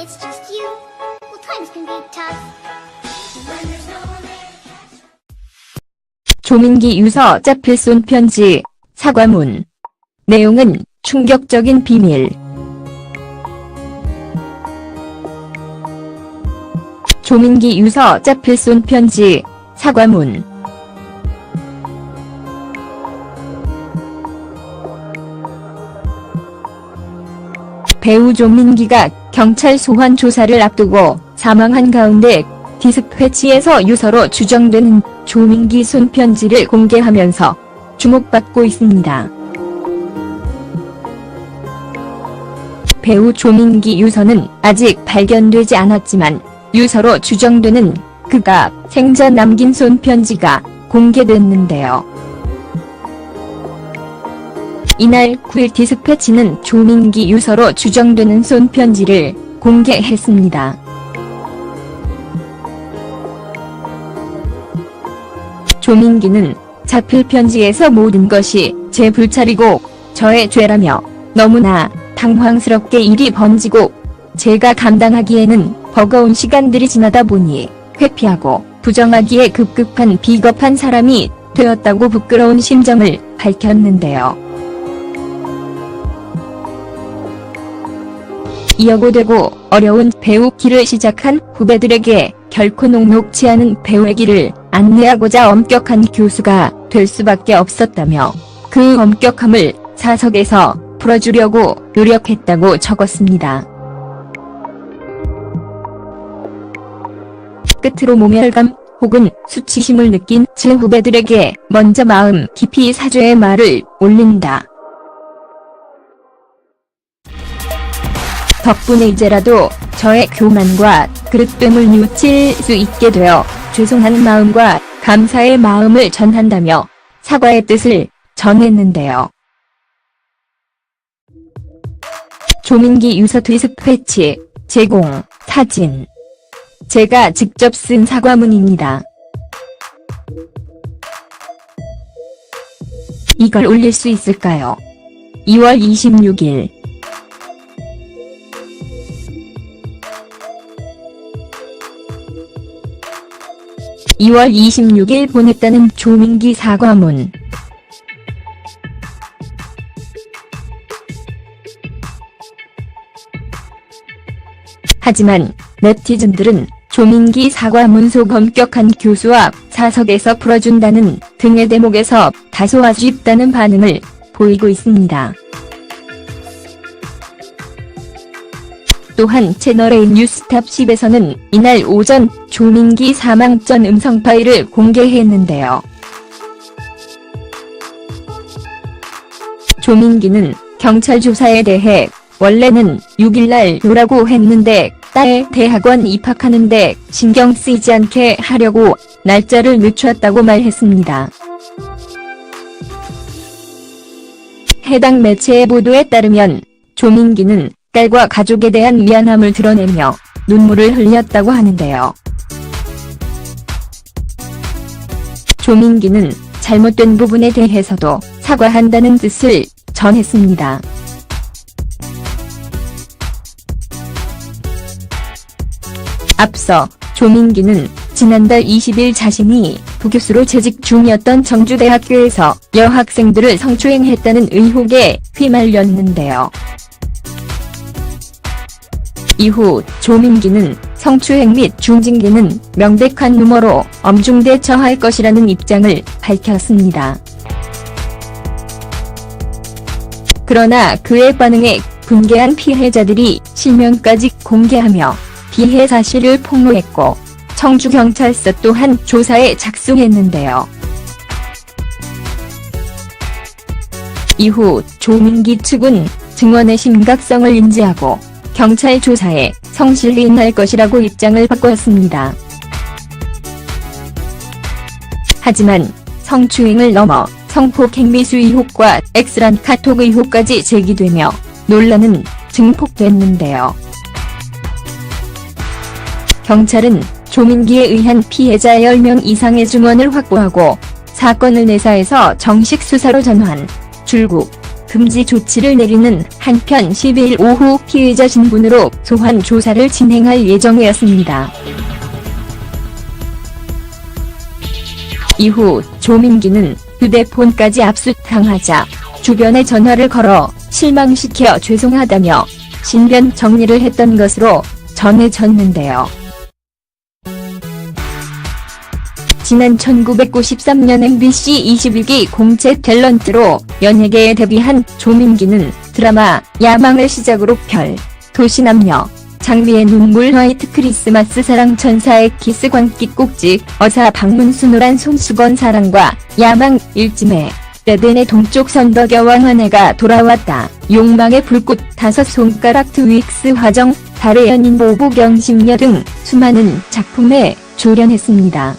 it's just you, well, times can be tough. When there's no one there to catch. 조민기 유서 자필 쏜 편지, 사과문. 내용은 충격적인 비밀. 조민기 유서 자필 쏜 편지, 사과문. 배우 조민기가 경찰 소환 조사를 앞두고 사망한 가운데 디스패치에서 유서로 추정되는 조민기 손편지를 공개하면서 주목받고 있습니다. 배우 조민기 유서는 아직 발견되지 않았지만 유서로 추정되는 그가 생전 남긴 손편지가 공개됐는데요. 이날 9일 디스패치는 조민기 유서로 추정되는 손편지를 공개했습니다. 조민기는 자필 편지에서 모든 것이 제 불찰이고 저의 죄라며 너무나 당황스럽게 일이 번지고 제가 감당하기에는 버거운 시간들이 지나다 보니 회피하고 부정하기에 급급한 비겁한 사람이 되었다고 부끄러운 심정을 밝혔는데요. 이어고되고 어려운 배우 길을 시작한 후배들에게 결코 녹록지 않은 배우의 길을 안내하고자 엄격한 교수가 될 수밖에 없었다며 그 엄격함을 사석에서 풀어주려고 노력했다고 적었습니다. 끝으로 모멸감 혹은 수치심을 느낀 제 후배들에게 먼저 마음 깊이 사죄의 말을 올린다. 덕분에 이제라도 저의 교만과 그릇됨을 뉘우칠 수 있게 되어 죄송한 마음과 감사의 마음을 전한다며 사과의 뜻을 전했는데요. 조민기 유서 디스패치 제공 사진. 제가 직접 쓴 사과문입니다. 이걸 올릴 수 있을까요? 2월 26일. (2월 26일) 보냈다는 조민기 사과문. 하지만 네티즌들은 조민기 사과문 속 엄격한 교수와 사석에서 풀어준다는 등의 대목에서 다소 아쉽다는 반응을 보이고 있습니다. 또한 채널A 뉴스탑 10에서는 이날 오전 조민기 사망 전 음성 파일을 공개했는데요. 조민기는 경찰 조사에 대해 원래는 6일날 오라고 했는데 딸의 대학원 입학하는데 신경 쓰이지 않게 하려고 날짜를 늦췄다고 말했습니다. 해당 매체의 보도에 따르면 조민기는 딸과 가족에 대한 미안함을 드러내며 눈물을 흘렸다고 하는데요. 조민기는 잘못된 부분에 대해서도 사과한다는 뜻을 전했습니다. 앞서 조민기는 지난달 20일 자신이 부교수로 재직 중이었던 정주대학교에서 여학생들을 성추행했다는 의혹에 휘말렸는데요. 이후 조민기는 성추행 및 중징계는 명백한 루머로 엄중대 처할 것이라는 입장을 밝혔습니다. 그러나 그의 반응에 분개한 피해자들이 실명까지 공개하며 피해 사실을 폭로했고 청주경찰서 또한 조사에 착수했는데요. 이후 조민기 측은 증언의 심각성을 인지하고 경찰 조사에 성실히 임할 것이라고 입장을 바꿨습니다. 하지만 성추행을 넘어 성폭행 미수 의혹과 엑스란 카톡 의혹까지 제기되며 논란은 증폭됐는데요. 경찰은 조민기에 의한 피해자 10명 이상의 증언을 확보하고 사건을 내사해서 정식 수사로 전환, 줄국, 금지 조치를 내리는 한편 12일 오후 피의자 신분으로 소환 조사를 진행할 예정이었습니다. 이후 조민기는 휴대폰까지 압수당하자 주변에 전화를 걸어 실망시켜 죄송하다며 신변 정리를 했던 것으로 전해졌는데요. 지난 1993년 MBC 21기 공채 탤런트로 연예계에 데뷔한 조민기는 드라마 야망을 시작으로 도시남녀, 장미의 눈물, 화이트 크리스마스, 사랑천사의 키스, 광기 꼭지, 어사 박문수, 노란 손수건, 사랑과 야망, 일찜에, 레덴의 동쪽 선덕, 여왕, 한해가 돌아왔다, 욕망의 불꽃, 다섯 손가락, 트윅스, 화정, 달의 연인, 보보경심녀 등 수많은 작품에 출연했습니다.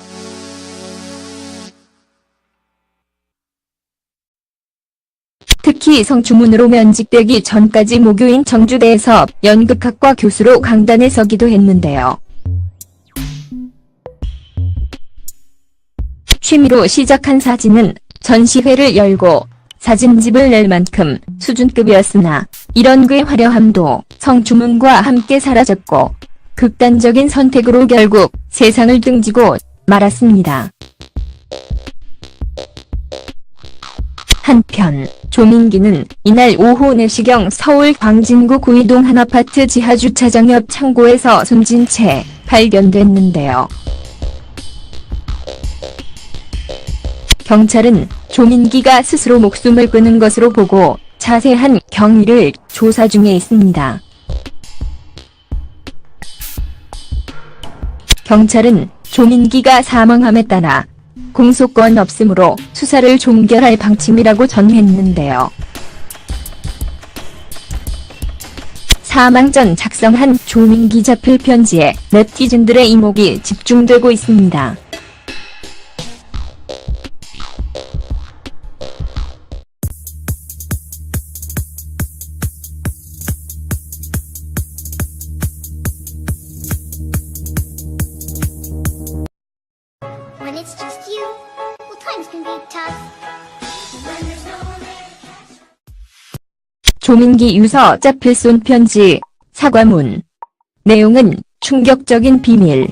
특히 성주문으로 면직되기 전까지 모교인 정주대에서 연극학과 교수로 강단에 서기도 했는데요. 취미로 시작한 사진은 전시회를 열고 사진집을 낼 만큼 수준급이었으나 이런 그의 화려함도 성주문과 함께 사라졌고 극단적인 선택으로 결국 세상을 등지고 말았습니다. 한편 조민기는 이날 오후 4시경 서울 광진구 구이동 한 아파트 지하주차장 옆 창고에서 숨진 채 발견됐는데요. 경찰은 조민기가 스스로 목숨을 끊은 것으로 보고 자세한 경위를 조사 중에 있습니다. 경찰은 조민기가 사망함에 따라 공소권 없음으로 수사를 종결할 방침이라고 전했는데요. 사망 전 작성한 조민기 자필 편지에 네티즌들의 이목이 집중되고 있습니다. When it's just you, well, times can be tough. When there's no one there to catch. 조민기 유서 자필 쏜 편지, 사과문. 내용은 충격적인 비밀.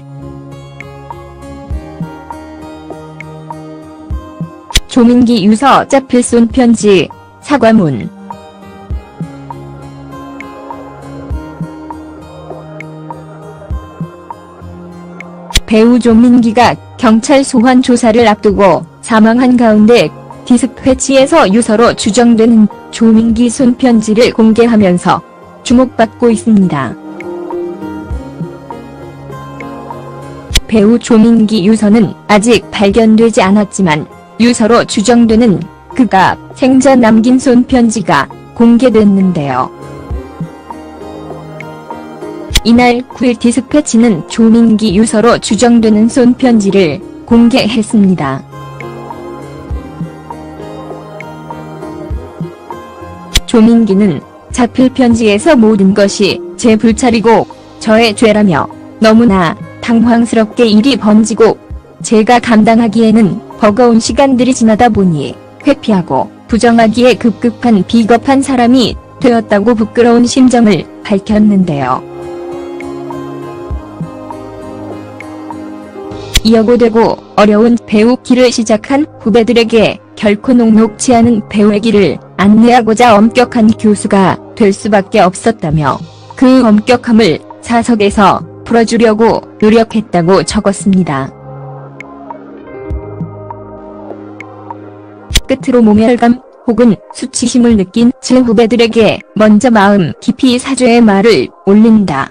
조민기 유서 자필 쏜 편지, 사과문. 배우 조민기가 경찰 소환 조사를 앞두고 사망한 가운데 디스패치에서 유서로 추정되는 조민기 손편지를 공개하면서 주목받고 있습니다. 배우 조민기 유서는 아직 발견되지 않았지만 유서로 추정되는 그가 생전 남긴 손편지가 공개됐는데요. 이날 9일 디스패치는 조민기 유서로 추정되는 손편지를 공개했습니다. 조민기는 자필 편지에서 모든 것이 제 불찰이고 저의 죄라며 너무나 당황스럽게 일이 번지고 제가 감당하기에는 버거운 시간들이 지나다 보니 회피하고 부정하기에 급급한 비겁한 사람이 되었다고 부끄러운 심정을 밝혔는데요. 이어고되고 어려운 배우 길을 시작한 후배들에게 결코 녹록지 않은 배우의 길을 안내하고자 엄격한 교수가 될 수밖에 없었다며 그 엄격함을 사석에서 풀어주려고 노력했다고 적었습니다. 끝으로 모멸감 혹은 수치심을 느낀 제 후배들에게 먼저 마음 깊이 사죄의 말을 올린다.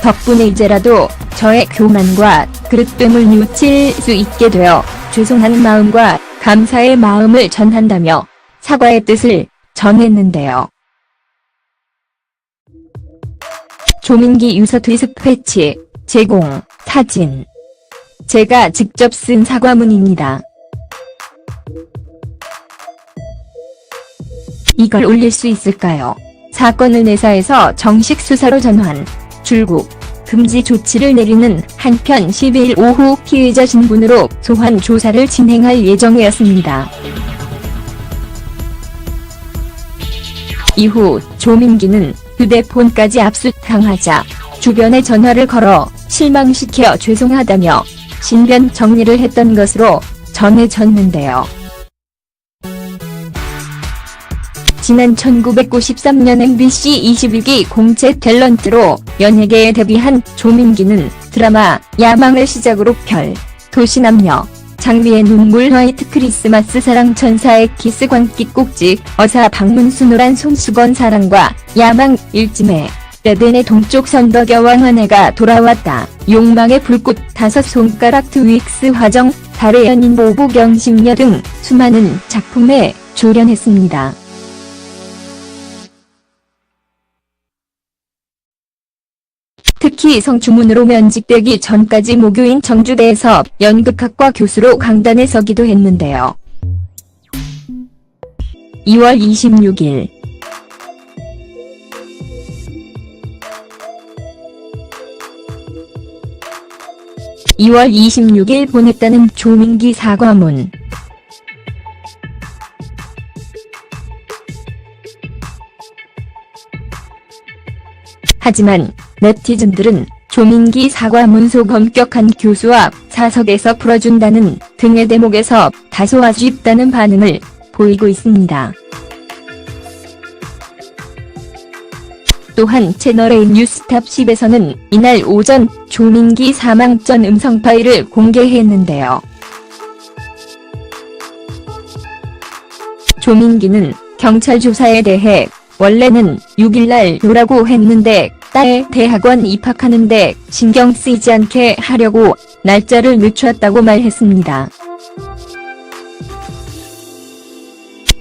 덕분에 이제라도 저의 교만과 그릇됨을 뉘우칠 수 있게 되어 죄송한 마음과 감사의 마음을 전한다며 사과의 뜻을 전했는데요. 조민기 유서 디스패치 제공 사진. 제가 직접 쓴 사과문입니다. 이걸 올릴 수 있을까요? 사건을 내사해서 정식 수사로 전환. 줄국. 금지 조치를 내리는 한편 12일 오후 피의자 신분으로 소환 조사를 진행할 예정이었습니다. 이후 조민기는 휴대폰까지 압수당하자 주변에 전화를 걸어 실망시켜 죄송하다며 신변 정리를 했던 것으로 전해졌는데요. 지난 1993년 MBC 21기 공채 탤런트로 연예계에 데뷔한 조민기는 드라마 야망을 시작으로 도시남녀, 장미의 눈물, 화이트 크리스마스, 사랑천사의 키스, 광기 꼭지, 어사, 박문수, 노란 손수건, 사랑과 야망, 일찜의 레덴의 동쪽 선덕여왕, 한해가 돌아왔다, 욕망의 불꽃, 다섯 손가락, 트윅스, 화정, 달의 연인, 보보경심녀 등 수많은 작품에 출연했습니다. 특히 성추문으로 면직되기 전까지 모교인 정주대에서 연극학과 교수로 강단에 서기도 했는데요. 2월 26일 보냈다는 조민기 사과문. 하지만 네티즌들은 조민기 사과문 속 엄격한 교수와 사석에서 풀어준다는 등의 대목에서 다소 아쉽다는 반응을 보이고 있습니다. 또한 채널A 뉴스탑 10에서는 이날 오전 조민기 사망 전 음성 파일을 공개했는데요. 조민기는 경찰 조사에 대해 원래는 6일날 오라고 했는데 딸의 대학원 입학하는데 신경 쓰이지 않게 하려고 날짜를 늦췄다고 말했습니다.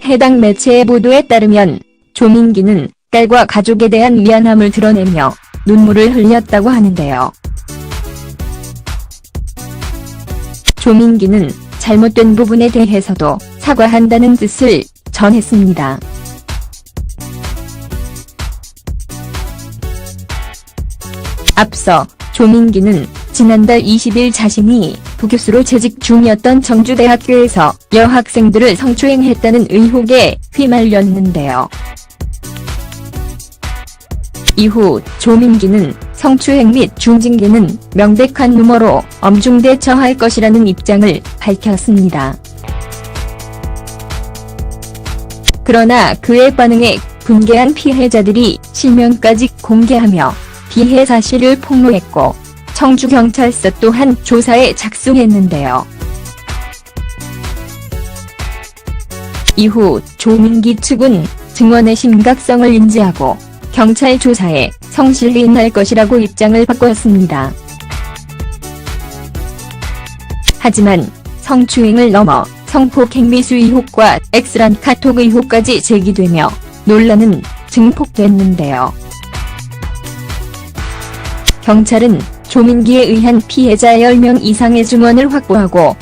해당 매체의 보도에 따르면 조민기는 딸과 가족에 대한 미안함을 드러내며 눈물을 흘렸다고 하는데요. 조민기는 잘못된 부분에 대해서도 사과한다는 뜻을 전했습니다. 앞서 조민기는 지난달 20일 자신이 부교수로 재직 중이었던 정주대학교에서 여학생들을 성추행했다는 의혹에 휘말렸는데요. 이후 조민기는 성추행 및 중징계는 명백한 루머로 엄중대 처할 것이라는 입장을 밝혔습니다. 그러나 그의 반응에 분개한 피해자들이 실명까지 공개하며 피해 사실을 폭로했고 청주경찰서 또한 조사에 착수했는데요. 이후 조민기 측은 증언의 심각성을 인지하고 경찰 조사에 성실히 임할 것이라고 입장을 바꿨습니다. 하지만 성추행을 넘어 성폭행 미수 의혹과 엑스란 카톡 의혹까지 제기되며 논란은 증폭됐는데요. 경찰은 조민기에 의한 피해자 10명 이상의 증언을 확보하고